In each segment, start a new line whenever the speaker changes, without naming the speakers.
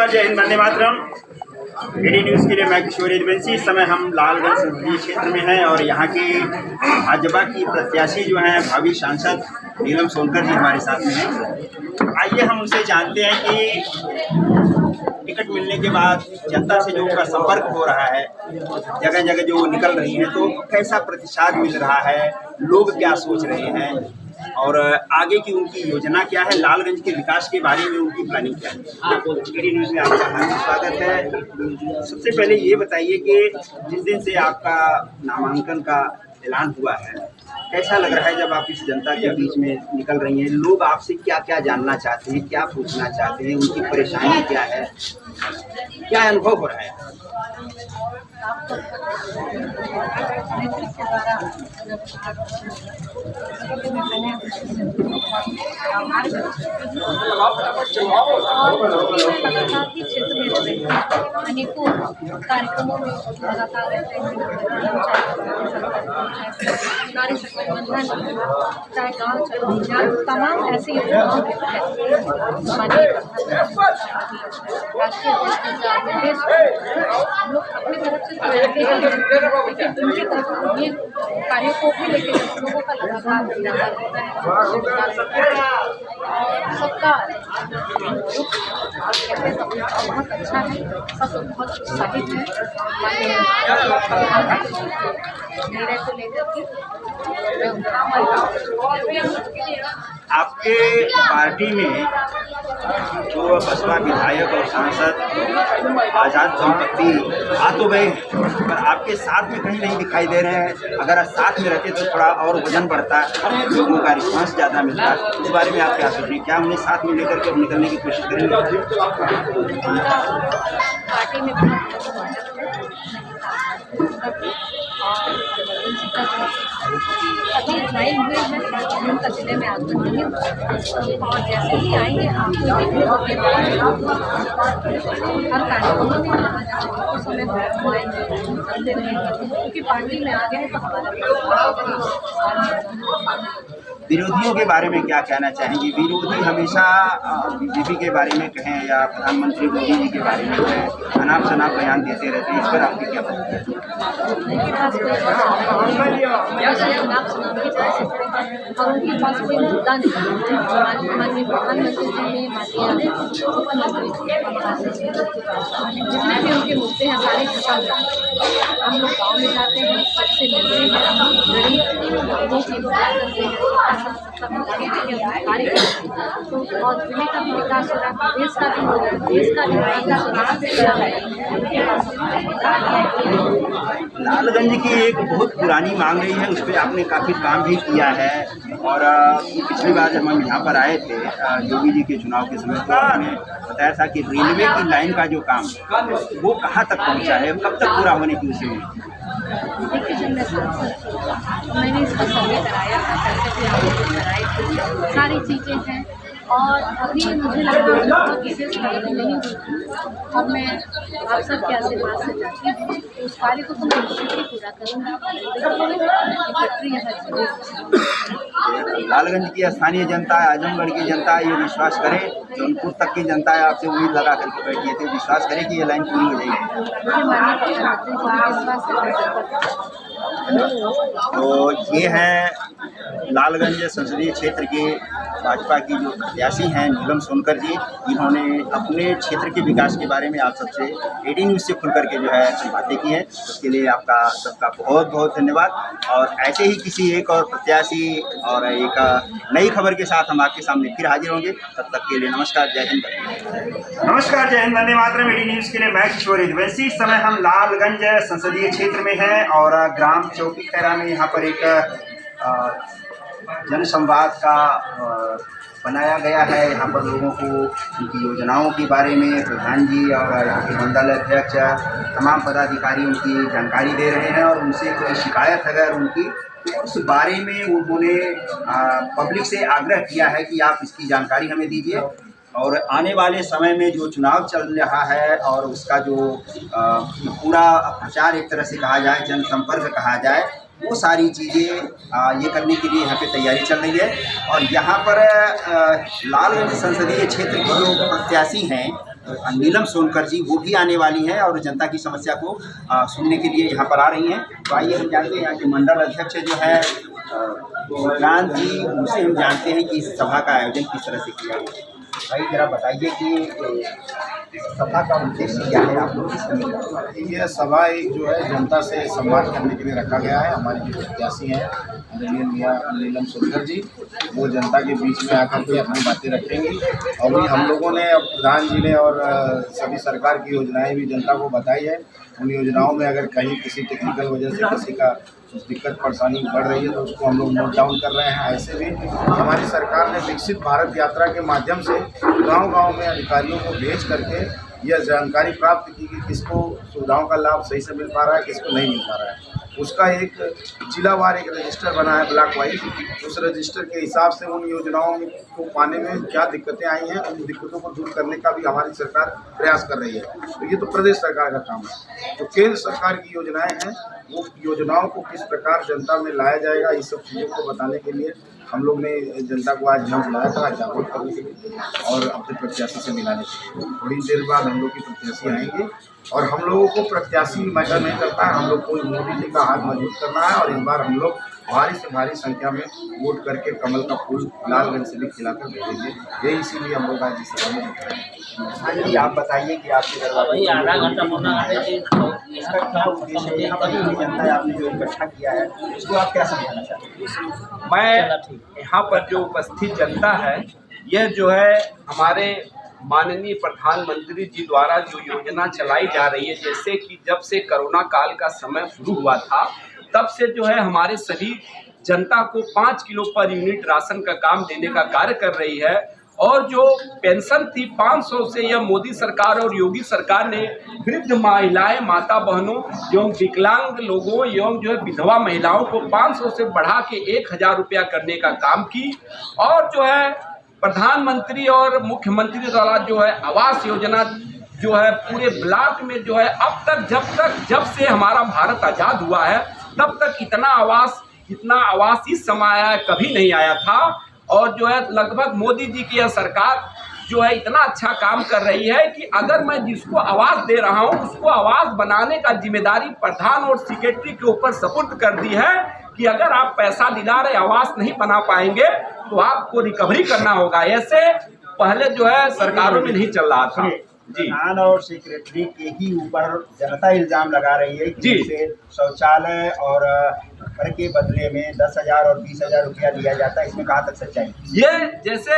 नमस्कार, जय Hind, Vande Mataram. AD news के लिए मैं किशोर यदुवंशी। इस समय हम लालगंज संसदीय क्षेत्र में हैं और यहाँ की भाजपा की प्रत्याशी जो हैं भावी सांसद नीलम सोनकर जी हमारे साथ में हैं। आइए हम उनसे जानते हैं कि टिकट मिलने के बाद जनता से जो उनका संपर्क हो रहा है, जगह जगह जो निकल रही हैं, तो कैसा प्रतिसाद मिल रहा है, लोग क्या सोच रहे हैं और आगे की उनकी योजना क्या है, लालगंज के विकास के बारे में उनकी प्लानिंग क्या है। एडी न्यूज़ में आपका हार्दिक स्वागत है। सबसे पहले ये बताइए कि जिस दिन से आपका नामांकन का ऐलान हुआ है, कैसा लग रहा है जब आप इस जनता के बीच में निकल रही हैं? लोग आपसे क्या क्या जानना चाहते हैं, क्या पूछना चाहते हैं, उनकी परेशानी क्या है, क्या अनुभव हो रहा है?
अनेकों कार्यक्रमों में लगातार रहते हैं, नारी शक्ति बंधन, चाहे गाँव चलो, तमाम ऐसी योजनाओं के तहत राष्ट्रीय हम लोग अपनी तरफ से लेकिन उनकी तरफ ये कार्यों को भी लेके लोगों का लगातार ध्यान रहता है। सबका बहुत अच्छा है, सब बहुत उत्साहित है निर्णय को लेकर के।
आपके पार्टी में जो बसपा विधायक और सांसद आज़ाद संपत्ति आ तो गए, पर आपके साथ में कहीं नहीं दिखाई दे रहे हैं। अगर साथ में रहते तो थोड़ा और वजन बढ़ता, लोगों का रिस्पांस ज़्यादा मिलता। इस बारे में आप क्या सोच रहे हैं? क्या उन्हें साथ में लेकर के निकलने की कोशिश करेंगे?
पार्टी में अभी ज्वाइन हुए हैं, उनका जिले में आगमन नहीं हुआ और जैसे ही आएंगे आपको देखने को हर कार्यक्रमों में उस समय चलते रहेंगे, क्योंकि पार्टी में आ गए तो हमारा।
विरोधियों के बारे में क्या कहना चाहेंगे? विरोधी हमेशा बीजेपी के बारे में कहें या प्रधानमंत्री मोदी जी के बारे में कहें, अनाप शनाप बयान देते रहते हैं, इस पर आपकी क्या बात है?
और उनके पास कोई मुद्दा नहीं। माननीय प्रधानमंत्री जी ने, माननीय जितने भी उनके मुद्दे हैं सारे खत्म। हम लोग गाँव में जाते हैं, सबसे मिलते हैं, गरीब लोगों की मदद करते हैं, कार्य तो और जिले का भी विकास हो रहा है, देश का भी हो रहा है, देश का
लालगंज की एक बहुत पुरानी मांग रही है, उस पर आपने काफ़ी काम भी किया है और पिछली बार जब हम यहाँ पर आए थे योगी जी के चुनाव के समय, तो आपने बताया था कि रेलवे की लाइन का जो काम वो कहाँ तक पहुँचा है, कब तक पूरा होने की उसे में?
देखिए, जब मैं सांसद, मैंने इसका सर्वे कराया था, करके भी आवेदन कराए थे, सारी चीज़ें हैं और अभी मुझे लगा बहुत विशेष प्रगति नहीं हुई और मैं आप सबके आशीर्वाद से चाहती हूँ तो उस कार्य को तो मैं निश्चित ही पूरा करूँगी।
लालगंज की स्थानीय जनता, आजमगढ़ की जनता ये विश्वास करे, जौनपुर तक की जनता आपसे उम्मीद लगा करके बैठी है, तो विश्वास करे कि ये लाइन पूरी हो जाएगी। तो ये है लालगंज संसदीय क्षेत्र के भाजपा की जो प्रत्याशी हैं नीलम सोनकर जी। इन्होंने अपने क्षेत्र के विकास के बारे में आप सबसे एडी न्यूज़ से खुल करके जो है बातें की हैं। उसके लिए आपका सबका बहुत बहुत धन्यवाद। और ऐसे ही किसी एक और प्रत्याशी और एक नई खबर के साथ हम आपके सामने फिर हाजिर होंगे। तब तक के लिए नमस्कार, जय हिंद। नमस्कार, जय हिंद, वंदे मातरम। एडी न्यूज़ के लिए मैं किशोर यदुवंशी। इस समय हम लालगंज संसदीय क्षेत्र में हैं और ग्राम चौकी खैरा में यहाँ पर एक जन संवाद का बनाया गया है। यहाँ पर लोगों को उनकी योजनाओं के बारे में प्रधान जी और यहाँ के मंडल अध्यक्ष, तमाम पदाधिकारी उनकी जानकारी दे रहे हैं और उनसे कोई शिकायत अगर उनकी, उस बारे में उन्होंने पब्लिक से आग्रह किया है कि आप इसकी जानकारी हमें दीजिए। और आने वाले समय में जो चुनाव चल रहा है और उसका जो पूरा प्रचार एक तरह से कहा जाए, जनसंपर्क कहा जाए, वो सारी चीज़ें ये करने के लिए यहाँ पे तैयारी चल रही है। और यहाँ पर लालगंज संसदीय क्षेत्र के जो प्रत्याशी हैं नीलम सोनकर जी वो भी आने वाली हैं और जनता की समस्या को सुनने के लिए यहाँ पर आ रही हैं। तो आइए हम जानते हैं यहाँ के मंडल अध्यक्ष जो है विक्रांत जी, उनसे हम जानते हैं कि इस सभा का आयोजन किस तरह से किया। भाई जरा बताइए कि सभा का उद्देश्य क्या है, आप लोग किस लिए?
यह सभा एक जो है जनता से संवाद करने के लिए रखा गया है। हमारी जो प्रत्याशी हैं आदरणीय मियां नीलम सोनकर जी, वो जनता के बीच में आकर के अपनी बातें रखेंगी। और भी हम लोगों ने, अब प्रधान जी ने और सभी सरकार की योजनाएं भी जनता को बताई है। उन योजनाओं में अगर कहीं किसी टेक्निकल वजह से किसी का कुछ दिक्कत परेशानी बढ़ रही है तो उसको हम लोग नोट डाउन कर रहे हैं। ऐसे भी हमारी सरकार ने विकसित भारत यात्रा के माध्यम से गांव-गांव में अधिकारियों को भेज करके यह जानकारी प्राप्त की कि किसको सुविधाओं का लाभ सही से मिल पा रहा है, किसको नहीं मिल पा रहा है। उसका एक जिलावार एक रजिस्टर बना है, ब्लॉक वाइज। उस रजिस्टर के हिसाब से उन योजनाओं को पाने में क्या दिक्कतें आई हैं, उन दिक्कतों को दूर करने का भी हमारी सरकार प्रयास कर रही है। तो ये तो प्रदेश सरकार का काम है। जो केंद्र सरकार की योजनाएं हैं, वो योजनाओं को किस प्रकार जनता में लाया जाएगा, इस सब चीज़ों को बताने के लिए हम लोग ने जनता को आज यहाँ बुलाया था, जागरूक करने के लिए और अपने प्रत्याशी से मिलाने के लिए। थोड़ी देर बाद हम लोग की प्रत्याशी आएंगे और हम लोगों को प्रत्याशी मैटर नहीं करता है, हम लोग को मोदी जी का हाथ मजबूत करना है। और इस बार हम लोग भारी से भारी संख्या में वोट करके कमल का फूल लालगंज से भी खिलाकर भेजेंगे। यही इसीलिए हम लोग आज इस सभा में जुटे हैं।
हाँ जी, आप बताइए कि आपके इसका क्या उद्देश्य है, यहाँ पर जो जनता आपने जो इकट्ठा किया है उसको आप क्या समझाना चाहते हैं?
मैं यहाँ पर जो उपस्थित जनता है, यह जो है हमारे माननीय प्रधानमंत्री जी द्वारा जो योजना चलाई जा रही है, जैसे कि जब से कोरोना काल का समय शुरू हुआ था तब से जो है हमारे सभी जनता को 5 किलो पर यूनिट राशन का काम देने का कार्य कर रही है। और जो पेंशन थी 500 से, यह मोदी सरकार और योगी सरकार ने वृद्ध महिलाएं, माता बहनों एवं विकलांग लोगों एवं जो है विधवा महिलाओं को 500 से बढ़ा के 1000 रुपया करने का काम की। और जो है प्रधानमंत्री और मुख्यमंत्री द्वारा जो है आवास योजना जो है पूरे ब्लॉक में जो है अब तक जब से हमारा भारत आज़ाद हुआ है तब तक इतना आवास इस समय आया है, कभी नहीं आया था। और जो है लगभग मोदी जी की यह सरकार जो है इतना अच्छा काम कर रही है कि अगर मैं जिसको आवास दे रहा हूँ उसको आवास बनाने का जिम्मेदारी प्रधान और सेक्रेटरी के ऊपर सुपुर्द कर दी है कि अगर आप पैसा दिला रहे आवास नहीं बना पाएंगे तो आपको रिकवरी करना होगा। ऐसे पहले जो है सरकारों में नहीं चल रहा था।
प्रधान और सेक्रेटरी के ही ऊपर जनता इल्जाम लगा रही है कि जैसे शौचालय और घर के बदले में 10,000 और 20,000 रुपया दिया जाता है, इसमें कहाँ तक सच्चाई?
ये जैसे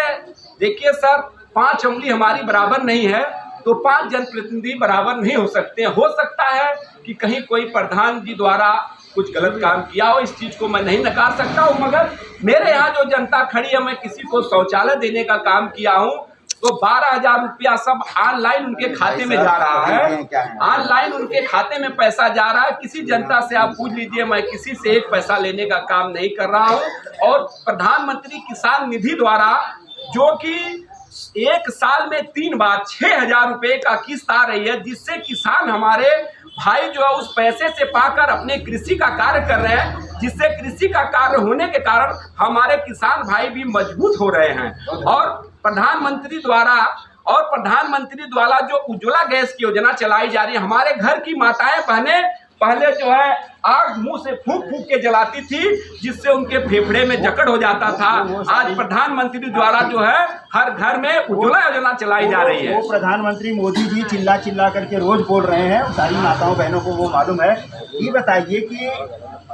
देखिए सर, 5 उंगली हमारी बराबर नहीं है तो 5 जनप्रतिनिधि बराबर नहीं हो सकते। हो सकता है कि कहीं कोई प्रधान जी द्वारा कुछ गलत काम किया हो, इस चीज़ को मैं नहीं नकार सकता हूँ, मगर मेरे यहाँ जो जनता खड़ी है, मैं किसी को शौचालय देने का काम किया हूँ तो 12,000 रुपया सब ऑनलाइन उनके खाते में जा रहा है। ऑनलाइन उनके खाते में पैसा जा रहा है। किसी जनता से आप पूछ लीजिए, मैं किसी से एक पैसा लेने का काम नहीं कर रहा हूं। और प्रधानमंत्री किसान निधि द्वारा जो कि एक साल में 3 बार 6,000 रुपये का किस्त आ रही है, जिससे किसान हमारे भाई जो है उस पैसे से पाकर अपने कृषि का कार्य कर रहे हैं, जिससे कृषि का कार्य होने के कारण हमारे किसान भाई भी मजबूत हो रहे हैं। और प्रधानमंत्री द्वारा जो उज्ज्वला गैस की योजना चलाई जा रही है, हमारे घर की माताएं बहनें पहले जो है आग मुंह से फूंक के जलाती थी, जिससे उनके फेफड़े में जकड़ हो जाता था। आज प्रधानमंत्री द्वारा जो है हर घर में उज्ज्वला योजना चलाई जा रही है।
वो प्रधानमंत्री मोदी जी चिल्ला करके रोज बोल रहे हैं, सारी माताओं बहनों को वो मालूम है। ये बताइए कि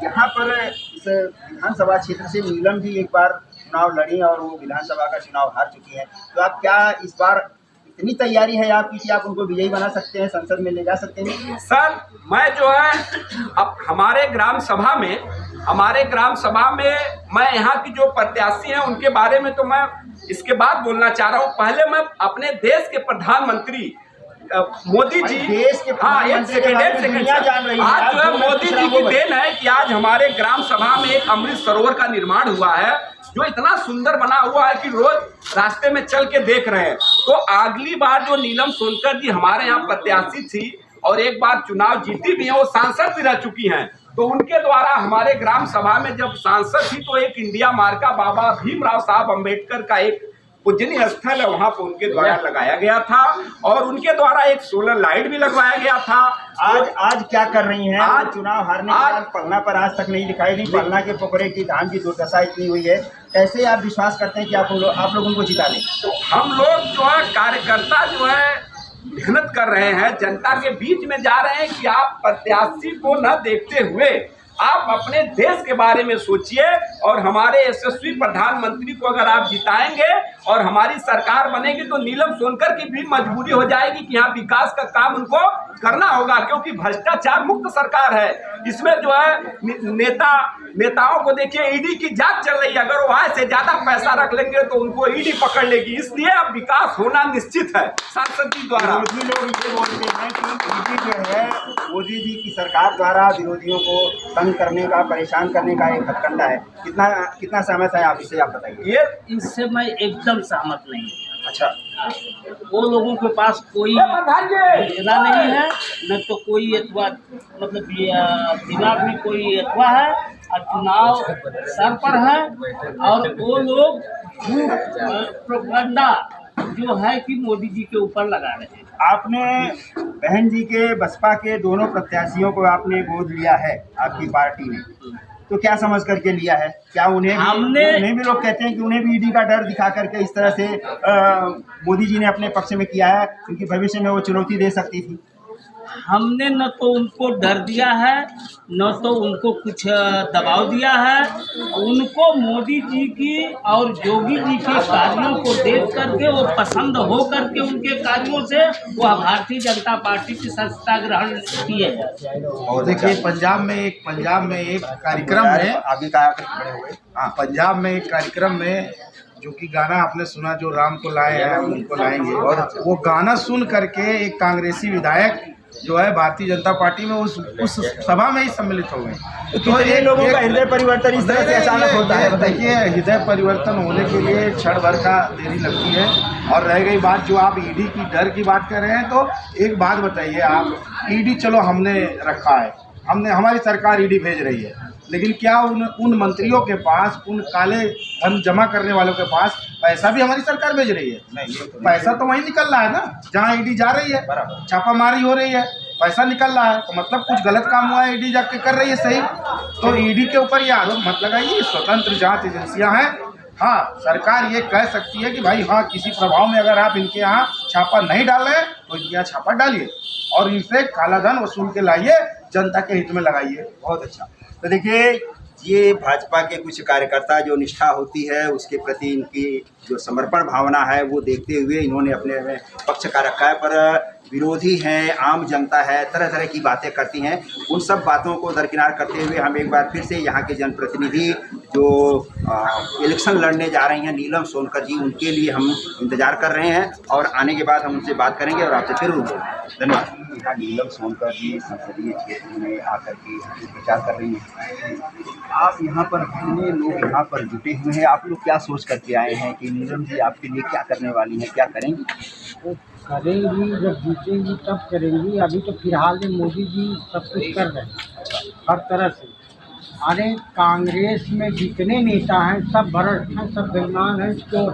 यहाँ पर इस विधानसभा क्षेत्र से नीलम जी एक बार चुनाव लड़ी और वो विधानसभा का चुनाव हार चुकी है, तो आप क्या इस बार इतनी तैयारी है आपकी कि आप उनको विजयी बना सकते हैं, संसद में ले जा सकते हैं?
सर, मैं जो है अब हमारे ग्राम सभा में मैं यहाँ की जो प्रत्याशी हैं उनके बारे में तो मैं इसके बाद बोलना चाह रहा हूँ। पहले मैं अपने देश के प्रधानमंत्री मोदी जी,
देश के
एक सेकंड आज जो है मोदी जी की देन है कि आज हमारे ग्राम सभा में एक अमृत सरोवर का निर्माण हुआ है, जो इतना सुंदर बना हुआ है कि रोज रास्ते में चल के देख रहे हैं। तो अगली बार जो नीलम सोनकर जी हमारे यहाँ प्रत्याशी थी और एक बार चुनाव जीती भी है, वो सांसद भी रह चुकी हैं, तो उनके द्वारा हमारे ग्राम सभा में जब सांसद थी तो एक इंडिया मार्का बाबा भीमराव साहब अम्बेडकर का एक पूजनीय स्थल है वहाँ पर उनके द्वारा लगाया गया था और उनके द्वारा एक सोलर लाइट भी लगवाया गया था।
आज क्या कर रही हैं?
आज
चुनाव हारने के बाद पलना पर आज तक नहीं दिखाई दी। पलना के पोखरे की धाम की दुर्दशा इतनी हुई है, कैसे आप विश्वास करते हैं कि आप लोग उनको जिता लें?
तो हम लोग जो है कार्यकर्ता जो है मेहनत कर रहे हैं, जनता के बीच में जा रहे हैं कि आप प्रत्याशी को न देखते हुए आप अपने देश के बारे में सोचिए और हमारे यशस्वी प्रधानमंत्री को अगर आप जिताएंगे और हमारी सरकार बनेगी तो नीलम सोनकर की भी मजबूरी हो जाएगी कि यहाँ विकास का काम उनको करना होगा, क्योंकि भ्रष्टाचार मुक्त सरकार है। इसमें जो है नेताओं को देखिए ईडी की जांच चल रही है, अगर वो आय से ज्यादा पैसा रख लेंगे तो उनको ईडी पकड़ लेगी, इसलिए अब विकास होना निश्चित है सांसद जी द्वारा।
विरोधी लोग ये बोलते हैं कि ईडी जो है मोदी जी की सरकार द्वारा विरोधियों को तंग करने का, परेशान करने का एक हथकंडा है। कितना सहमत है आप इससे, आप बताइए।
ये इससे मैं एकदम सहमत नहीं हूँ।
अच्छा,
वो लोगों के पास कोई योजना नहीं है, न तो कोई अथवा मतलब दिमाग में कोई अथवा है और चुनाव सर पर है और वो लोग प्रोपेगेंडा जो है कि मोदी जी के ऊपर लगा रहे हैं।
आपने बहन जी के बसपा के दोनों प्रत्याशियों को आपने गोद लिया है आपकी पार्टी ने, तो क्या समझ करके लिया है? क्या उन्हें भी लोग कहते हैं कि उन्हें भी ईडी का डर दिखा करके इस तरह से मोदी जी ने अपने पक्ष में किया है क्योंकि भविष्य में वो चुनौती दे सकती थी?
हमने न तो उनको डर दिया है न तो उनको कुछ दबाव दिया है। उनको मोदी जी की और योगी जी के कार्यों को देख करके वो पसंद हो करके उनके कार्यों से वह भारतीय जनता पार्टी की सदस्यता ग्रहण किए हैं।
और देखिए पंजाब में एक कार्यक्रम है,
आगे का खड़े हो गए।
हाँ, पंजाब में एक कार्यक्रम में जो कि गाना आपने सुना, जो राम को लाए हैं हम उनको लाएंगे, वो गाना सुन करके एक कांग्रेसी विधायक जो है भारतीय जनता पार्टी में उस सभा में ही सम्मिलित हो गए।
तो ये लोगों का हृदय परिवर्तन इस तरह से अचानक होता है?
देखिए, हृदय परिवर्तन होने के लिए क्षण भर का देरी लगती है। और रह गई बात जो आप ईडी की डर की बात कर रहे हैं, तो एक बात बताइए आप, ईडी चलो हमने रखा है, हमारी सरकार ईडी भेज रही है, लेकिन क्या उन मंत्रियों के पास, उन काले धन जमा करने वालों के पास पैसा भी हमारी सरकार भेज रही है? नहीं, पैसा तो वहीं निकल रहा है ना जहाँ ईडी जा रही है, छापामारी हो रही है, पैसा निकल रहा है, तो मतलब कुछ गलत काम हुआ है, ईडी जाके कर रही है सही। तो ईडी के ऊपर ये आरोप मत लगाइए, स्वतंत्र जांच एजेंसियां हैं। हाँ, सरकार ये कह सकती है कि भाई हाँ, किसी प्रभाव में अगर आप इनके यहाँ छापा नहीं डाल रहे तो इनके यहाँ छापा डालिए और इनसे काला धन वसूल के लाइए, जनता के हित में लगाइए।
बहुत अच्छा। तो देखिए, ये भाजपा के कुछ कार्यकर्ता जो निष्ठा होती है उसके प्रति इनकी जो समर्पण भावना है वो देखते हुए इन्होंने अपने में पक्ष का रखा है, पर विरोधी हैं, आम जनता है, तरह तरह की बातें करती हैं। उन सब बातों को दरकिनार करते हुए हम एक बार फिर से यहाँ के जनप्रतिनिधि जो इलेक्शन लड़ने जा रही हैं नीलम सोनकर जी, उनके लिए हम इंतज़ार कर रहे हैं और आने के बाद हम उनसे बात करेंगे और आपसे फिर रुकेंगे। धन्यवाद। यहाँ नीलम सोनकर जी संसदीय क्षेत्र में आकर के प्रचार कर रही हैं। आप यहाँ पर कितने लोग यहाँ पर जुटे हुए हैं? आप लोग क्या सोच करके आए हैं कि नीलम जी आपके लिए क्या करने वाली हैं, क्या करेंगी?
तो करेंगी, जब जीतेंगी तब करेंगी। अभी तो फिलहाल में मोदी जी सब कुछ कर रहे हैं हर तरह से। अरे कांग्रेस में जितने नेता हैं सब भ्रष्ट हैं, सब बेईमान हैं, चोर।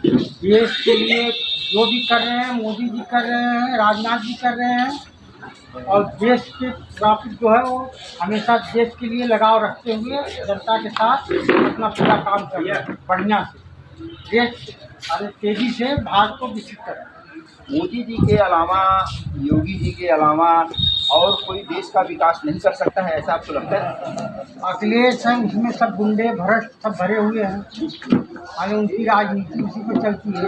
देश के लिए जो भी कर रहे हैं मोदी जी कर रहे हैं, राजनाथ जी कर रहे हैं और देश के ट्रैफिक जो है वो हमेशा देश के लिए लगाव रखते हुए जनता के साथ अपना पूरा काम कर रहे हैं बढ़िया से। देश अरे तेज़ी से भारत को विकसित कर रहे हैं।
मोदी जी के अलावा, योगी जी के अलावा और कोई देश का विकास नहीं कर सकता है, ऐसा आपको लगता है?
अखिलेश हैं, उसमें सब गुंडे भ्रष्ट सब भरे हुए हैं, अरे उनकी राजनीति उसी पर चलती है।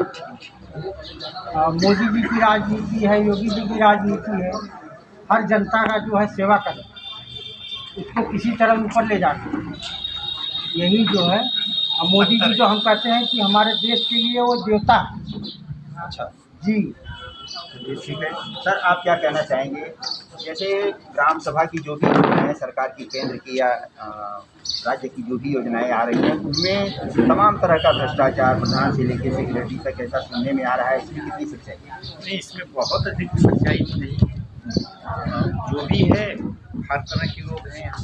मोदी जी की राजनीति है, योगी जी की राजनीति है, हर जनता का जो है सेवा करें, उसको किसी तरह ऊपर ले जाते हैं, यही जो है। मोदी जी जो हम कहते हैं कि हमारे देश के लिए वो देवता है।
अच्छा
जी
ठीक है सर, आप क्या कहना चाहेंगे? जैसे ग्राम सभा की जो भी योजनाएं सरकार की, केंद्र की या राज्य की जो भी योजनाएं आ रही हैं, उनमें तमाम तरह का भ्रष्टाचार, प्रधान से लेकर सेक्रेटरी तक ऐसा सुनने में आ रहा है, इसमें कितनी सच्चाई है?
नहीं, इसमें बहुत अधिक सच्चाई नहीं है। जो भी है हर तरह के लोग हैं यहाँ,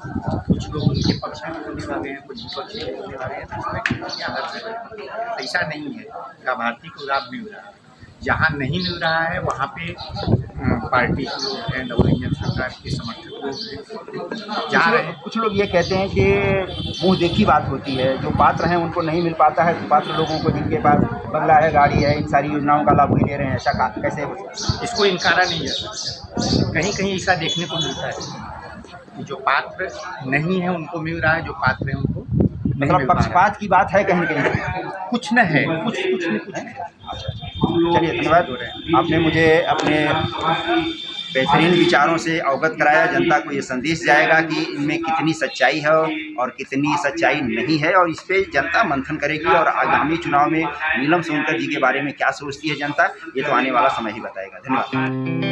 कुछ लोग उनके पक्ष में बोलने वाले हैं, कुछ विपक्ष में बोलने वाले हैं, तो इसमें क्या अर्थ है? ऐसा नहीं है, लाभार्थी को लाभ मिल रहा है। जहाँ नहीं मिल रहा है वहाँ पे पार्टी के लोग हैं, नवरंजन सरकार के समर्थक लोग हैं, जा रहे हैं। कुछ लोग ये कहते हैं कि मुँह देखी बात होती है, जो पात्र हैं उनको नहीं मिल पाता है, तो पात्र लोगों को जिनके पास बंगला है, गाड़ी है, इन सारी योजनाओं का लाभ वही ले रहे हैं, ऐसा कैसे?
इसको इनकारा नहीं जा सकता। कहीं कहीं ऐसा देखने को मिलता है कि जो पात्र नहीं है उनको मिल रहा है, जो पात्र है उनको नहीं
मतलब
मिल पा रहा है।
पक्षपात की बात है कहीं न कहीं।
कुछ न है, कुछ नहीं।
चलिए, धन्यवाद। आपने मुझे अपने बेहतरीन विचारों से अवगत कराया। जनता को ये संदेश जाएगा कि इनमें कितनी सच्चाई है और कितनी सच्चाई नहीं है, और इस पे जनता मंथन करेगी, और आगामी चुनाव में नीलम सोनकर जी के बारे में क्या सोचती है जनता, ये तो आने वाला समय ही बताएगा। धन्यवाद।